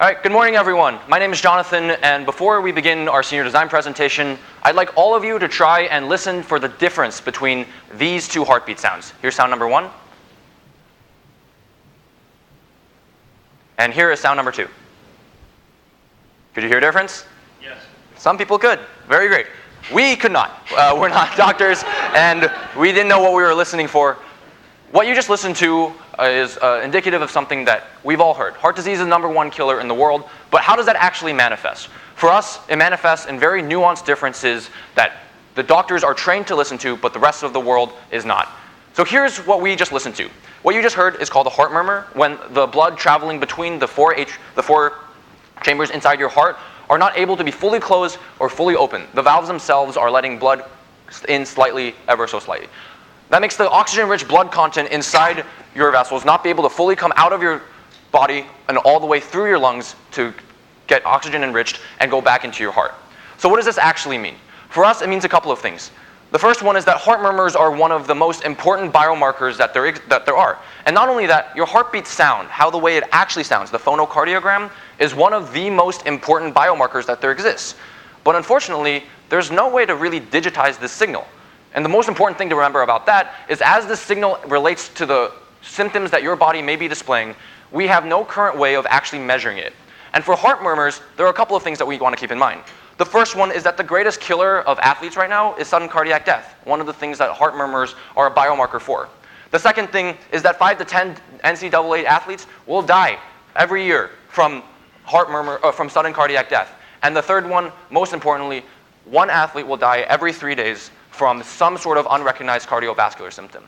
All right, good morning, everyone. My name is Jonathan, and before we begin our senior design presentation, I'd like all of you to try and listen for the difference between these two heartbeat sounds. Here's sound number 1. And here is sound number 2. Could you hear a difference? Yes. Some people could. Very great. We could not. We're not doctors, and we didn't know what we were listening for. What you just listened to is indicative of something that we've all heard. Heart disease is the #1 killer in the world, but how does that actually manifest? For us, it manifests in very nuanced differences that the doctors are trained to listen to, but the rest of the world is not. So here's what we just listened to. What you just heard is called a heart murmur, when the blood traveling between the four chambers inside your heart are not able to be fully closed or fully open. The valves themselves are letting blood in slightly, ever so slightly. That makes the oxygen-rich blood content inside your vessels not be able to fully come out of your body and all the way through your lungs to get oxygen enriched and go back into your heart. So what does this actually mean? For us, it means a couple of things. The first one is that heart murmurs are one of the most important biomarkers that there are. And not only that, your heartbeat sound, how the way it actually sounds, the phonocardiogram, is one of the most important biomarkers that there exists. But unfortunately, there's no way to really digitize this signal. And the most important thing to remember about that is as this signal relates to the symptoms that your body may be displaying, we have no current way of actually measuring it. And for heart murmurs, there are a couple of things that we want to keep in mind. The first one is that the greatest killer of athletes right now is sudden cardiac death, one of the things that heart murmurs are a biomarker for. The second thing is that 5 to 10 NCAA athletes will die every year from from sudden cardiac death. And the third one, most importantly, 1 athlete will die every 3 days from some sort of unrecognized cardiovascular symptom.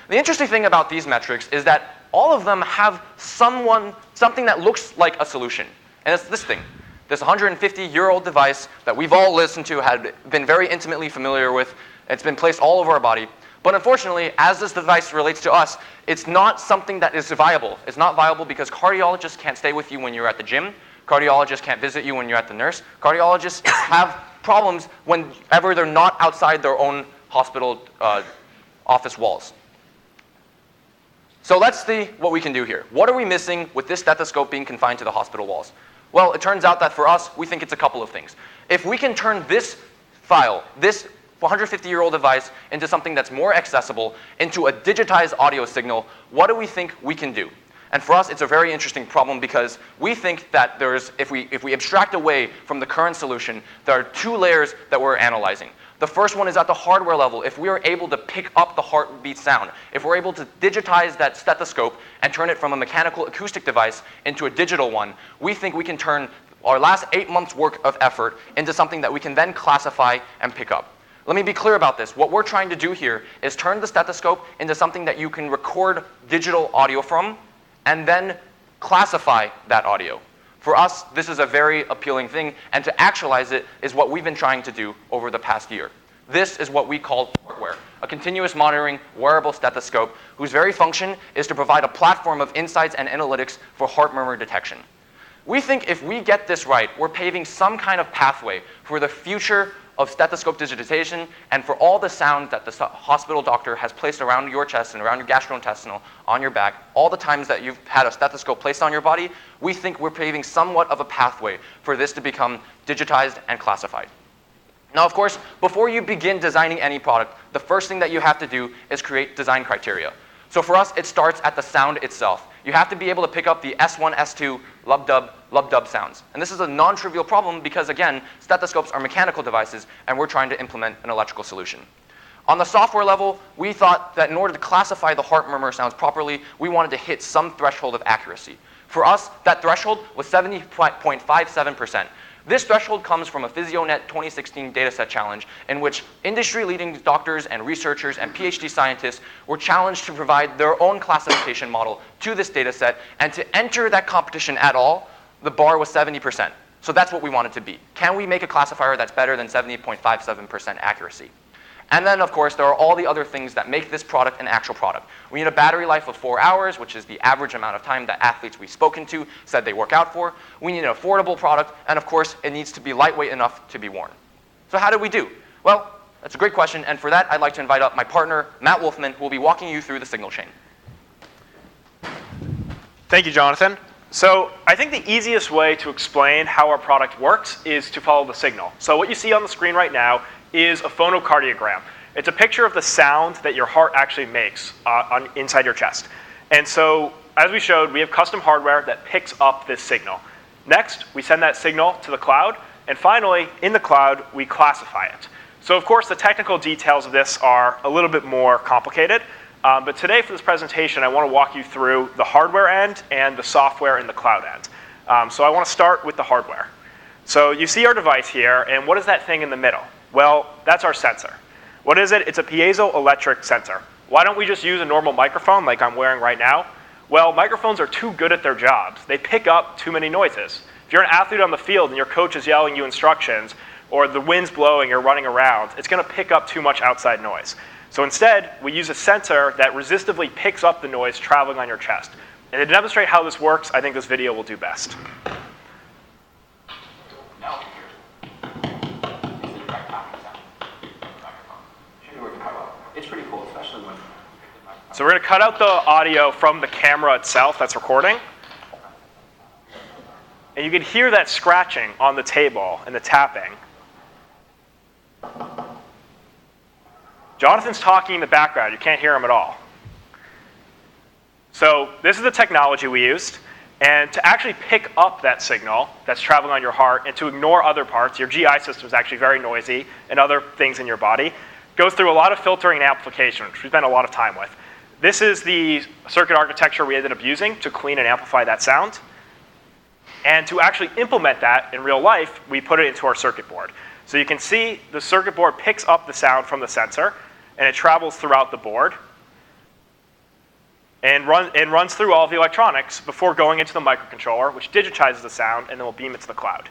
The interesting thing about these metrics is that all of them have something that looks like a solution. And it's this thing, this 150-year-old device that we've all listened to, had been very intimately familiar with. It's been placed all over our body. But unfortunately, as this device relates to us, it's not something that is viable. It's not viable because cardiologists can't stay with you when you're at the gym. Cardiologists can't visit you when you're at the nurse. Cardiologists have problems whenever they're not outside their own hospital office walls. So let's see what we can do here. What are we missing with this stethoscope being confined to the hospital walls? Well, it turns out that for us, we think it's a couple of things. If we can turn this file, this 150-year-old device, into something that's more accessible, into a digitized audio signal, what do we think we can do? And for us, it's a very interesting problem because we think that if we abstract away from the current solution, there are 2 layers that we're analyzing. The first one is at the hardware level. If we are able to pick up the heartbeat sound, if we're able to digitize that stethoscope and turn it from a mechanical acoustic device into a digital one, we think we can turn our last 8 months' work of effort into something that we can then classify and pick up. Let me be clear about this. What we're trying to do here is turn the stethoscope into something that you can record digital audio from and then classify that audio. For us, this is a very appealing thing, and to actualize it is what we've been trying to do over the past year. This is what we call Heartware, a continuous monitoring wearable stethoscope whose very function is to provide a platform of insights and analytics for heart murmur detection. We think if we get this right, we're paving some kind of pathway for the future of stethoscope digitization and for all the sound that the hospital doctor has placed around your chest and around your gastrointestinal, on your back, all the times that you've had a stethoscope placed on your body, we think we're paving somewhat of a pathway for this to become digitized and classified. Now, of course, before you begin designing any product, the first thing that you have to do is create design criteria. So for us, it starts at the sound itself. You have to be able to pick up the S1, S2, lub-dub sounds. And this is a non-trivial problem because, again, stethoscopes are mechanical devices, and we're trying to implement an electrical solution. On the software level, we thought that in order to classify the heart murmur sounds properly, we wanted to hit some threshold of accuracy. For us, that threshold was 70.57%. This threshold comes from a Physio Net 2016 data set challenge in which industry-leading doctors and researchers and PhD scientists were challenged to provide their own classification model to this data set, and to enter that competition at all, the bar was 70%. So that's what we wanted to be. Can we make a classifier that's better than 70.57% accuracy? And then, of course, there are all the other things that make this product an actual product. We need a battery life of 4 hours, which is the average amount of time that athletes we've spoken to said they work out for. We need an affordable product, and of course, it needs to be lightweight enough to be worn. So how did we do? Well, that's a great question, and for that, I'd like to invite up my partner, Matt Wolfman, who will be walking you through the signal chain. Thank you, Jonathan. So I think the easiest way to explain how our product works is to follow the signal. So what you see on the screen right now is a phonocardiogram. It's a picture of the sound that your heart actually makes inside your chest. And so as we showed, we have custom hardware that picks up this signal. Next, we send that signal to the cloud. And finally, in the cloud, we classify it. So of course, the technical details of this are a little bit more complicated. But today for this presentation, I want to walk you through the hardware end and the software in the cloud end. So I want to start with the hardware. So you see our device here, and what is that thing in the middle? Well, that's our sensor. What is it? It's a piezoelectric sensor. Why don't we just use a normal microphone like I'm wearing right now? Well, microphones are too good at their jobs. They pick up too many noises. If you're an athlete on the field and your coach is yelling you instructions, or the wind's blowing, you're running around, it's going to pick up too much outside noise. So instead, we use a sensor that resistively picks up the noise traveling on your chest. And to demonstrate how this works, I think this video will do best. It's pretty cool, especially when... So we're going to cut out the audio from the camera itself that's recording. And you can hear that scratching on the table and the tapping. Jonathan's talking in the background. You can't hear him at all. So this is the technology we used. And to actually pick up that signal that's traveling on your heart and to ignore other parts, your GI system is actually very noisy and other things in your body, goes through a lot of filtering and amplification, which we spent a lot of time with. This is the circuit architecture we ended up using to clean and amplify that sound. And to actually implement that in real life, we put it into our circuit board. So you can see the circuit board picks up the sound from the sensor, and it travels throughout the board and runs through all of the electronics before going into the microcontroller, which digitizes the sound, and then will beam it to the cloud.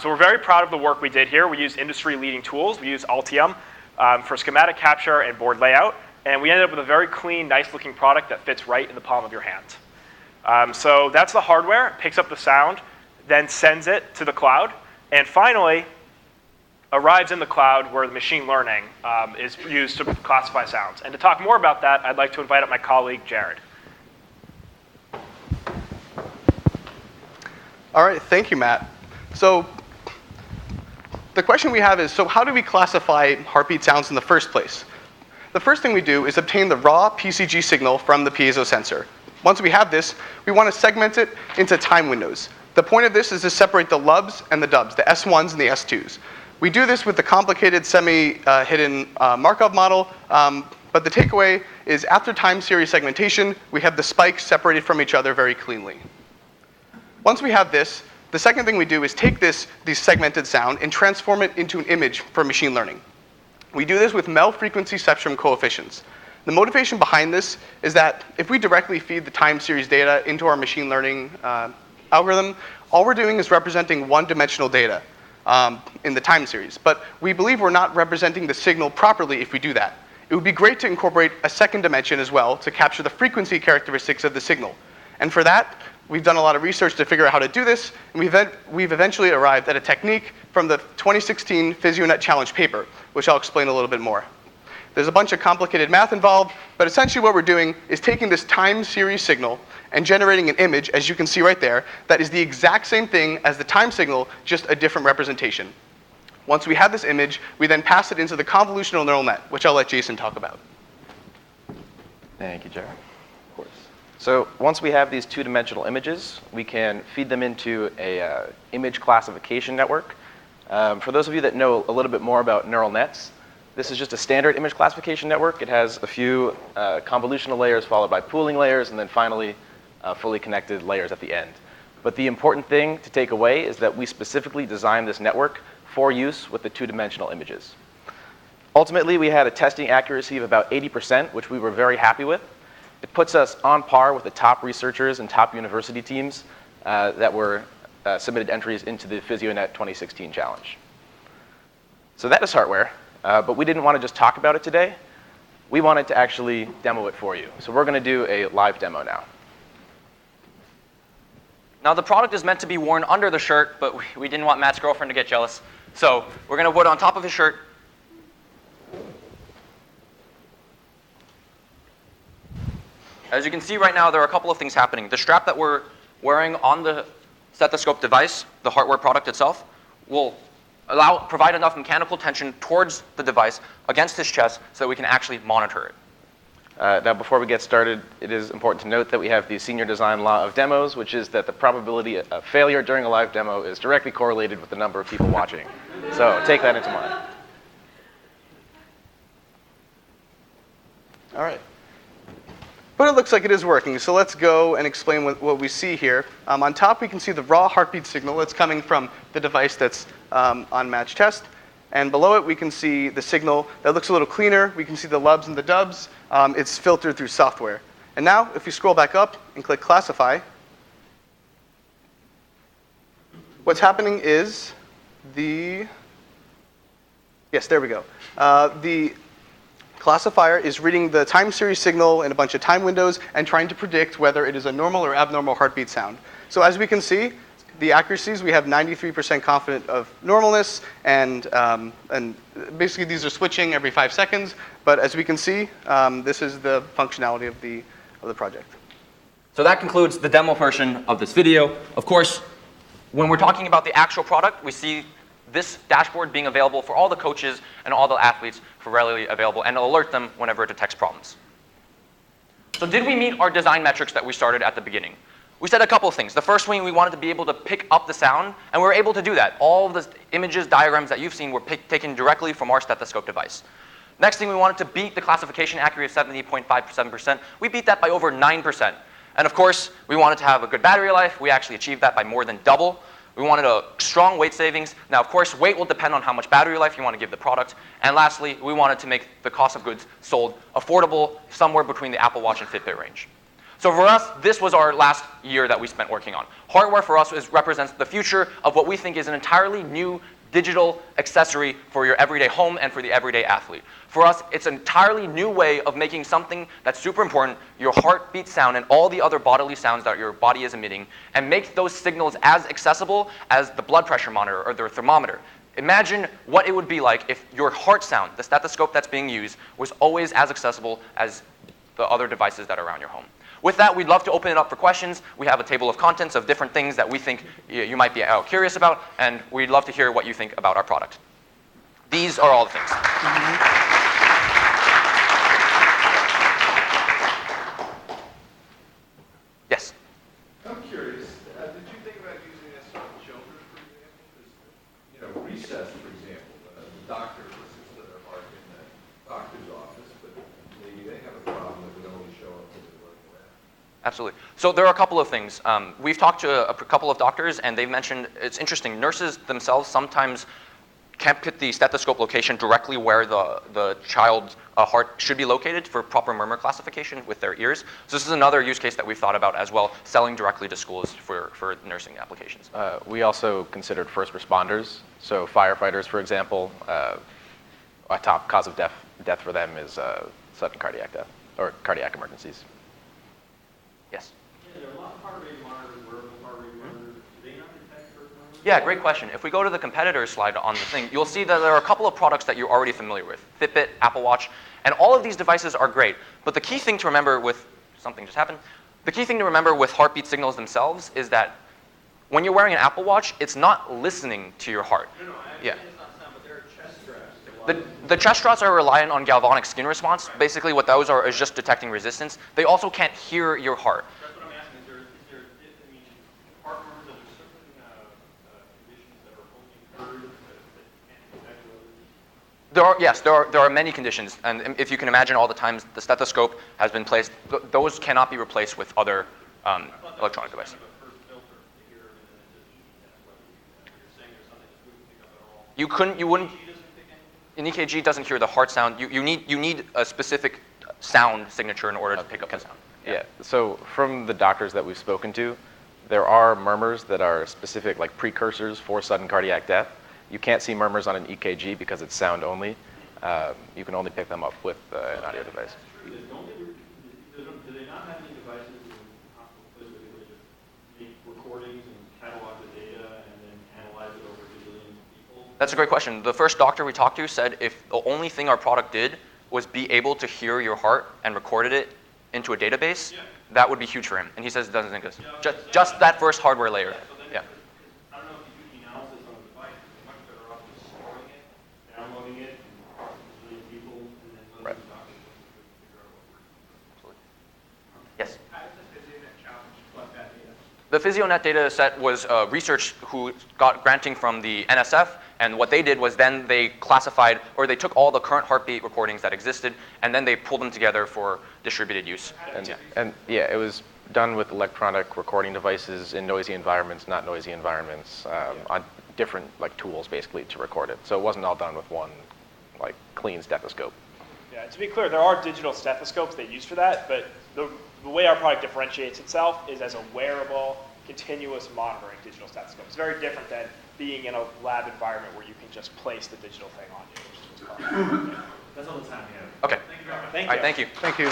So we're very proud of the work we did here. We use industry-leading tools. We use Altium for schematic capture and board layout, and we ended up with a very clean, nice-looking product that fits right in the palm of your hand. So that's the hardware. It picks up the sound, then sends it to the cloud, and finally arrives in the cloud where the machine learning is used to classify sounds. And to talk more about that, I'd like to invite up my colleague, Jared. All right, thank you, Matt. So the question we have is, so how do we classify heartbeat sounds in the first place? The first thing we do is obtain the raw PCG signal from the piezo sensor. Once we have this, we want to segment it into time windows. The point of this is to separate the lubs and the dubs, the S1s and the S2s. We do this with the complicated semi-hidden Markov model, but the takeaway is after time series segmentation, we have the spikes separated from each other very cleanly. Once we have this, the second thing we do is take this segmented sound and transform it into an image for machine learning. We do this with Mel frequency spectrum coefficients. The motivation behind this is that if we directly feed the time series data into our machine learning algorithm, all we're doing is representing one-dimensional data in the time series. But we believe we're not representing the signal properly if we do that. It would be great to incorporate a second dimension as well to capture the frequency characteristics of the signal. And for that, we've done a lot of research to figure out how to do this, and we've eventually arrived at a technique from the 2016 Physio Net Challenge paper, which I'll explain a little bit more. There's a bunch of complicated math involved, but essentially what we're doing is taking this time series signal and generating an image, as you can see right there, that is the exact same thing as the time signal, just a different representation. Once we have this image, we then pass it into the convolutional neural net, which I'll let Jason talk about. Thank you, Jared. Of course. So once we have these two-dimensional images, we can feed them into a image classification network. For those of you that know a little bit more about neural nets, this is just a standard image classification network. It has a few convolutional layers followed by pooling layers, and then finally fully connected layers at the end. But the important thing to take away is that we specifically designed this network for use with the two-dimensional images. Ultimately, we had a testing accuracy of about 80%, which we were very happy with. It puts us on par with the top researchers and top university teams that were submitted entries into the Physio Net 2016 challenge. So that is Heartware, but we didn't want to just talk about it today. We wanted to actually demo it for you. So we're going to do a live demo now. Now the product is meant to be worn under the shirt, but we didn't want Matt's girlfriend to get jealous. So we're going to put it on top of his shirt. As you can see right now, there are a couple of things happening. The strap that we're wearing on the stethoscope device, the Heartware product itself, will provide enough mechanical tension towards the device against his chest so that we can actually monitor it. Now, before we get started, it is important to note that we have the senior design law of demos, which is that the probability of failure during a live demo is directly correlated with the number of people watching. So take that into mind. All right. But it looks like it is working, so let's go and explain what we see here. On top, we can see the raw heartbeat signal that's coming from the device that's on match test. And below it, we can see the signal that looks a little cleaner. We can see the lubs and the dubs. It's filtered through software. And now, if we scroll back up and click Classify, what's happening is yes, there we go. The classifier is reading the time series signal in a bunch of time windows and trying to predict whether it is a normal or abnormal heartbeat sound. So as we can see, the accuracies, we have 93% confident of normalness, and basically these are switching every 5 seconds. But as we can see, this is the functionality of the project. So that concludes the demo portion of this video. Of course, when we're talking about the actual product, we see this dashboard being available for all the coaches and all the athletes for readily available, and it'll alert them whenever it detects problems. So did we meet our design metrics that we started at the beginning? We said a couple of things. The first one, we wanted to be able to pick up the sound, and we were able to do that. All the images, diagrams that you've seen were taken directly from our stethoscope device. Next thing, we wanted to beat the classification accuracy of 70.57%. We beat that by over 9%. And of course, we wanted to have a good battery life. We actually achieved that by more than double. We wanted a strong weight savings. Now, of course, weight will depend on how much battery life you want to give the product. And lastly, we wanted to make the cost of goods sold affordable, somewhere between the Apple Watch and Fitbit range. So for us, this was our last year that we spent working on. Heartware for us represents the future of what we think is an entirely new digital accessory for your everyday home and for the everyday athlete. For us, it's an entirely new way of making something that's super important, your heartbeat sound and all the other bodily sounds that your body is emitting, and make those signals as accessible as the blood pressure monitor or the thermometer. Imagine what it would be like if your heart sound, the stethoscope that's being used, was always as accessible as the other devices that are around your home. With that, we'd love to open it up for questions. We have a table of contents of different things that we think you might be curious about, and we'd love to hear what you think about our product. These are all the things. Yes? I'm curious, did you think about using this on children, for example? Because, recess, for example, the doctor listens to their heart in the doctor's office, but maybe they have a problem that would only show up when they're running around. Absolutely. So there are a couple of things. We've talked to a couple of doctors, and they've mentioned, it's interesting, nurses themselves sometimes can't put the stethoscope location directly where the child's heart should be located for proper murmur classification with their ears. So this is another use case that we've thought about as well, selling directly to schools for nursing applications. We also considered first responders. So firefighters, for example, a top cause of death for them is sudden cardiac death or cardiac emergencies. Yes? Yeah, there are a lot of heart rate monitors, wearable heart rate monitors. Do they not detect heart murmurs? Yeah, great question. If we go to the competitors slide on the thing, you'll see that there are a couple of products that you're already familiar with. Fitbit, Apple Watch, and all of these devices are great. But the key thing to remember with, something just happened. The key thing to remember with heartbeat signals themselves is that when you're wearing an Apple Watch, it's not listening to your heart. No, Yeah. it's not sound, but there are chest straps. The chest straps are reliant on galvanic skin response. Basically what those are is just detecting resistance. They also can't hear your heart. That's what I'm asking. I mean, heart murmurs, are there certain conditions that are only heard that can't detect others? Yes, there are many conditions, and if you can imagine all the times the stethoscope has been placed, those cannot be replaced with other electronic devices. Kind of a first filter to hear everything and just that's what you're saying there's something that wouldn't pick up at all. You wouldn't. EKG doesn't pick anything? An EKG doesn't hear the heart sound. You need a specific sound signature in order to pick up the sound. Yeah. So from the doctors that we've spoken to, there are murmurs that are specific, like precursors for sudden cardiac death. You can't see murmurs on an EKG because it's sound only. You can only pick them up with an audio device. That's true. Do they not have any devices in hospital places where they really just make recordings and catalog the data and then analyze it over gazillions of people? That's a great question. The first doctor we talked to said if the only thing our product did was be able to hear your heart and recorded it into a database, that would be huge for him. And he says it doesn't exist. Just that first hardware layer. Yeah. I don't know if you do the analysis on the device. It's much better off just storing it, downloading it, and letting people, and then letting the doctors figure out what works. Yes. How does the Physio Net challenge collect that data? The Physio Net Data Set was research who got granting from the NSF, and what they did was then they classified, or they took all the current heartbeat recordings that existed, and then they pulled them together for distributed use. And yeah, it was done with electronic recording devices in noisy environments, not noisy environments, on different like tools basically to record it. So it wasn't all done with one like clean stethoscope. Yeah, to be clear, there are digital stethoscopes they use for that, but the way our product differentiates itself is as a wearable, continuous monitoring digital stethoscope. It's very different than being in a lab environment where you can just place the digital thing on you, which is what's called. That's all the time we have. Okay. Thank you very much. Thank All you. right, thank you. Thank you.